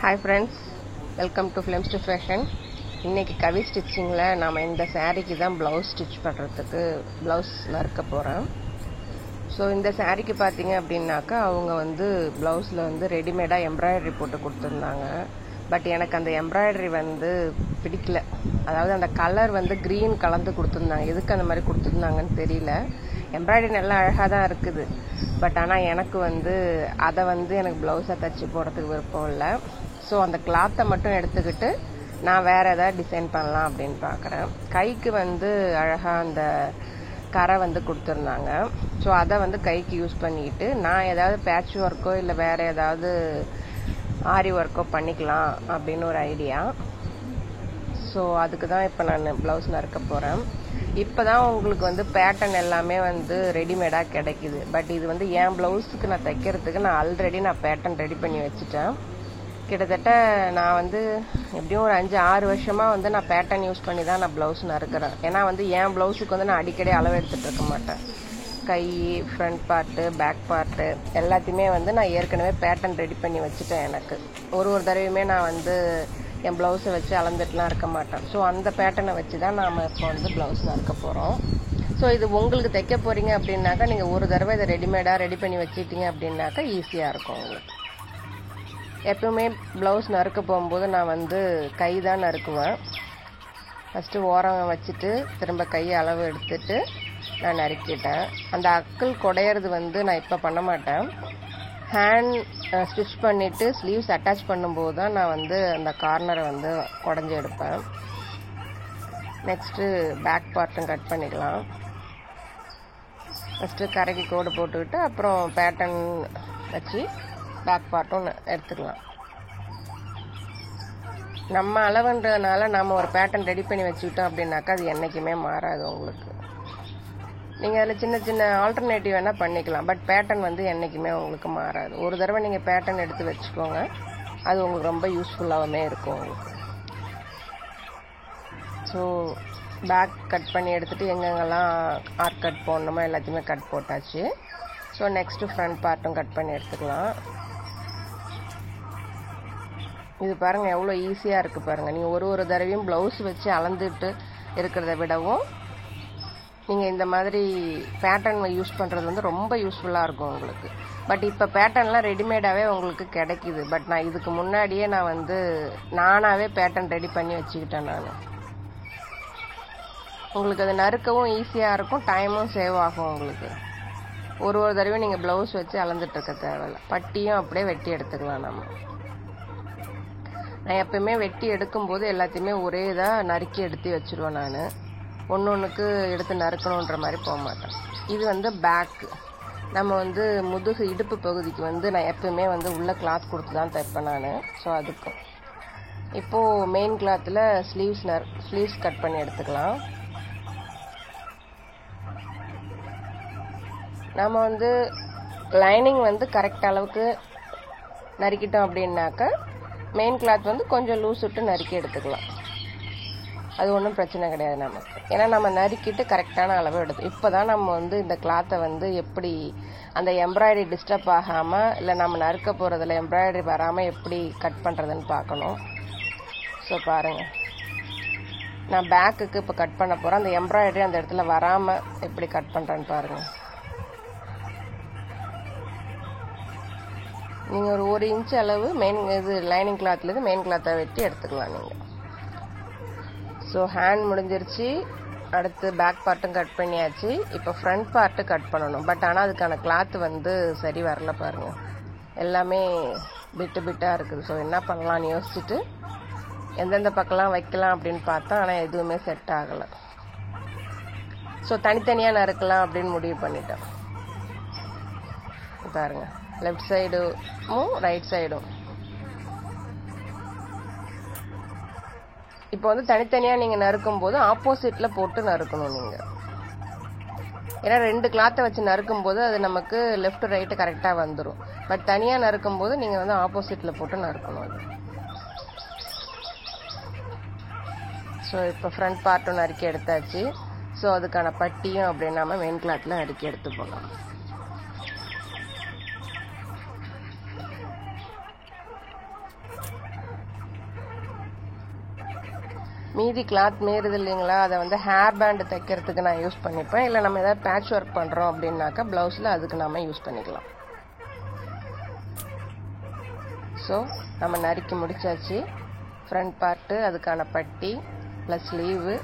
Hi friends, welcome to films to fashion. இன்றைக்கி கவி ஸ்டிச்சிங்கில் நாம் இந்த சாரீக்கு தான் ப்ளவுஸ் ஸ்டிச் பண்ணுறதுக்கு ப்ளவுஸ் நறுக்க போகிறோம். ஸோ இந்த சாரீக்கு பார்த்தீங்க அப்படின்னாக்கா அவங்க ப்ளவுஸில் ரெடிமேடாக எம்ப்ராய்டரி போட்டு கொடுத்துருந்தாங்க. பட் எனக்கு அந்த எம்ப்ராய்டரி பிடிக்கல. அதாவது அந்த கலர் க்ரீன் கலந்து கொடுத்துருந்தாங்க. எதுக்கு அந்த மாதிரி கொடுத்துருந்தாங்கன்னு தெரியல. எம்ப்ராய்டரி நல்லா அழகாக தான் இருக்குது. பட் ஆனால் எனக்கு அதை எனக்கு ப்ளவுஸை தச்சு போடுறதுக்கு விருப்பம் இல்லை. ஸோ அந்த கிளாத்தை மட்டும் எடுத்துக்கிட்டு நான் வேறு ஏதாவது டிசைன் பண்ணலாம் அப்படின்னு பார்க்குறேன். கைக்கு அழகாக அந்த கரை கொடுத்துருந்தாங்க. ஸோ அதை கைக்கு யூஸ் பண்ணிக்கிட்டு நான் ஏதாவது பேட்ச் ஒர்க்கோ இல்லை வேறு ஏதாவது ஆரி ஒர்க்கோ பண்ணிக்கலாம் அப்படின்னு ஒரு ஐடியா. ஸோ அதுக்கு தான் இப்போ நான் ப்ளவுஸ் நறுக்க போகிறேன். இப்போ தான் உங்களுக்கு பேட்டர்ன் எல்லாமே ரெடிமேடாக கிடைக்குது. பட் இது என் ப்ளவுஸுக்கு நான் தைக்கிறதுக்கு நான் ஆல்ரெடி பேட்டர்ன் ரெடி பண்ணி வச்சுட்டேன். கிட்டத்தட்ட நான் எப்படியும் ஒரு 5-6 வருஷமாக நான் பேட்டர்ன் யூஸ் பண்ணி தான் நான் ப்ளவுஸ் நறுக்கிறேன். ஏன்னா என் ப்ளவுஸுக்கு நான் அடிக்கடி அளவு எடுத்துகிட்டு இருக்க மாட்டேன். கை, ஃப்ரண்ட் பார்ட்டு, பேக் பார்ட்டு எல்லாத்தையுமே நான் ஏற்கனவே பேட்டர்ன் ரெடி பண்ணி வச்சுட்டேன். எனக்கு ஒரு தடவையுமே நான் என் ப்ளவுஸை வச்சு அளந்துட்டுலாம் இருக்க மாட்டேன். ஸோ அந்த பேட்டர்னை வச்சு தான் நாம் இப்போ ப்ளவுஸ் நறுக்க போகிறோம். ஸோ இது உங்களுக்கு தைக்க போகிறீங்க அப்படின்னாக்கா நீங்கள் ஒரு தடவை இதை ரெடிமேடாக ரெடி பண்ணி வச்சுட்டீங்க அப்படின்னாக்கா ஈஸியாக இருக்கும் உங்களுக்கு. எப்பவுமே ப்ளவுஸ் நறுக்க போகும்போது நான் கை தான் நறுக்குவேன். ஃபஸ்ட்டு ஓரம் வச்சுட்டு திரும்ப கை அளவு எடுத்துட்டு நான் நறுக்கிட்டேன். அந்த அக்கல் குடையிறது நான் இப்போ பண்ண மாட்டேன். ஹேண்ட் ஸ்டிச் பண்ணிவிட்டு ஸ்லீவ்ஸ் அட்டாச் பண்ணும்போது தான் நான் அந்த கார்னரை குடஞ்சி எடுப்பேன். நெக்ஸ்ட்டு பேக் பார்ட்டும் கட் பண்ணிக்கலாம். ஃபஸ்ட்டு கரைக்கு கோடு போட்டுக்கிட்டு அப்புறம் பேட்டர்ன் வச்சு பேக் பார்ட்டும் எடுத்துக்கலாம். நம்ம அளவுன்றதுனால நம்ம ஒரு பேட்டர்ன் ரெடி பண்ணி வச்சுக்கிட்டோம் அப்படின்னாக்கா அது என்றைக்குமே மாறாது உங்களுக்கு. நீங்கள் அதில் சின்ன சின்ன ஆல்டர்னேட்டிவ் வேணால் பண்ணிக்கலாம். பட் பேட்டர்ன் என்றைக்குமே உங்களுக்கு மாறாது. ஒரு தடவை நீங்கள் பேட்டர்ன் எடுத்து வச்சுக்கோங்க, அது உங்களுக்கு ரொம்ப யூஸ்ஃபுல்லாகவே இருக்கும் உங்களுக்கு. ஸோ பேக் கட் பண்ணி எடுத்துகிட்டு எங்கெங்கெல்லாம் ஆர்க் கட் போடணுமோ எல்லாத்தையுமே கட் போட்டாச்சு. ஸோ நெக்ஸ்ட்டு ஃப்ரண்ட் பார்ட்டும் கட் பண்ணி எடுத்துக்கலாம். இது பாருங்கள் எவ்வளோ ஈஸியாக இருக்குது பாருங்கள். நீங்கள் ஒரு தடவையும் ப்ளவுஸ் வச்சு அளந்துட்டு இருக்கிறத விடவும் நீங்கள் இந்த மாதிரி பேட்டர்ன் யூஸ் பண்ணுறது ரொம்ப யூஸ்ஃபுல்லாக இருக்கும் உங்களுக்கு. பட் இப்போ பேட்டர்ன்லாம் ரெடிமேடாகவே உங்களுக்கு கிடைக்கிது. பட் நான் இதுக்கு முன்னாடியே நான் நானாகவே பேட்டர்ன் ரெடி பண்ணி வச்சுக்கிட்டேன். நான் உங்களுக்கு அது நறுக்கவும் ஈஸியாக இருக்கும், டைமும் சேவ் ஆகும் உங்களுக்கு. ஒரு தடவையும் நீங்கள் ப்ளவுஸ் வச்சு அளந்துட்டு இருக்க தேவையில்லை. பட்டியும் அப்படியே வெட்டி எடுத்துக்கலாம். நான் எப்பயுமே வெட்டி எடுக்கும்போது எல்லாத்தையுமே ஒரே இதாக நறுக்கி எடுத்து வச்சுருவேன். நான் ஒன்றுக்கு எடுத்து நறுக்கணுன்ற மாதிரி போக மாட்டேன். இது பேக்கு. நம்ம முதுகு இடுப்பு பகுதிக்கு நான் எப்பயுமே உள்ள கிளாத் கொடுத்து தான் தைப்பேன் நான். ஸோ அதுக்கும் இப்போது மெயின் கிளாத்தில் ஸ்லீவ்ஸ் கட் பண்ணி எடுத்துக்கலாம். நம்ம லைனிங் கரெக்ட் அளவுக்கு நறுக்கிட்டோம் அப்படின்னாக்கா மெயின் கிளாத் கொஞ்சம் லூஸ் விட்டு நறுக்கி எடுத்துக்கலாம். அது ஒன்றும் பிரச்சனை கிடையாது நமக்கு. ஏன்னா நம்ம நறுக்கிட்டு கரெக்டான அளவு எடுத்து இப்போ தான் நம்ம இந்த கிளாத்தை எப்படி அந்த எம்ப்ராய்டரி டிஸ்டர்ப் ஆகாமல் இல்லை நம்ம நறுக்க போகிறதுல எம்ப்ராய்டரி வராமல் எப்படி கட் பண்ணுறதுன்னு பார்க்கணும். ஸோ பாருங்கள், நான் பேக்குக்கு இப்போ கட் பண்ண போகிறேன். அந்த எம்ப்ராய்டரி அந்த இடத்துல வராமல் எப்படி கட் பண்ணுறேன்னு பாருங்கள். நீங்கள் ஒரு 1 இன்ச் அளவு லைனிங் கிளாத்லேருந்து மெயின் கிளாத்தை வெட்டி எடுத்துக்கலாம் நீங்கள். ஸோ ஹேண்ட் முடிஞ்சிருச்சு. அடுத்து பேக் பார்ட்டும் கட் பண்ணியாச்சு. இப்போ ஃப்ரண்ட் பார்ட்டு கட் பண்ணணும். பட் ஆனால் அதுக்கான கிளாத்து சரி வரல பாருங்கள். எல்லாமே பிட்டாக இருக்குது. ஸோ என்ன பண்ணலான்னு யோசிச்சுட்டு எந்தெந்த பக்கம்லாம் வைக்கலாம் அப்படின்னு பார்த்தா ஆனால் எதுவுமே செட் ஆகலை. ஸோ தனித்தனியாக நறுக்கலாம் அப்படின்னு முடிவு பண்ணிட்டேன். பாருங்கள், லெஃப்ட் சைடும் ரைட் சைடும் இப்போ தனித்தனியாக நீங்கள் நறுக்கும் போது ஆப்போசிட்டில் போட்டு நறுக்கணும் நீங்கள். ஏன்னா 2 கிளாத்தை வச்சு நறுக்கும் போது அது நமக்கு லெஃப்ட் ரைட்டு கரெக்டாக வந்துடும். பட் தனியாக நறுக்கும் போது நீங்கள் ஆப்போசிட்டில் போட்டு நறுக்கணும் அது. ஸோ இப்போ ஃப்ரண்ட் பார்ட்டும் நறுக்கி எடுத்தாச்சு. ஸோ அதுக்கான பட்டியும் அப்படியே நம்ம மெயின் கிளாத்தில் நறுக்கி எடுத்து போகலாம். மீதி கிளாத் மீறுது இல்லைங்களா, அதை வந்து ஹேர் பேண்டு தைக்கிறதுக்கு நான் யூஸ் பண்ணிப்பேன். இல்லை நம்ம ஏதாவது பேட்ச் ஒர்க் பண்ணுறோம் அப்படின்னாக்கா ப்ளவுஸில் அதுக்கு நம்ம யூஸ் பண்ணிக்கலாம். ஸோ நம்ம நறுக்கி முடிச்சாச்சு. ஃப்ரண்ட் பார்ட்டு, அதுக்கான பட்டி ப்ளஸ் ஸ்லீவு,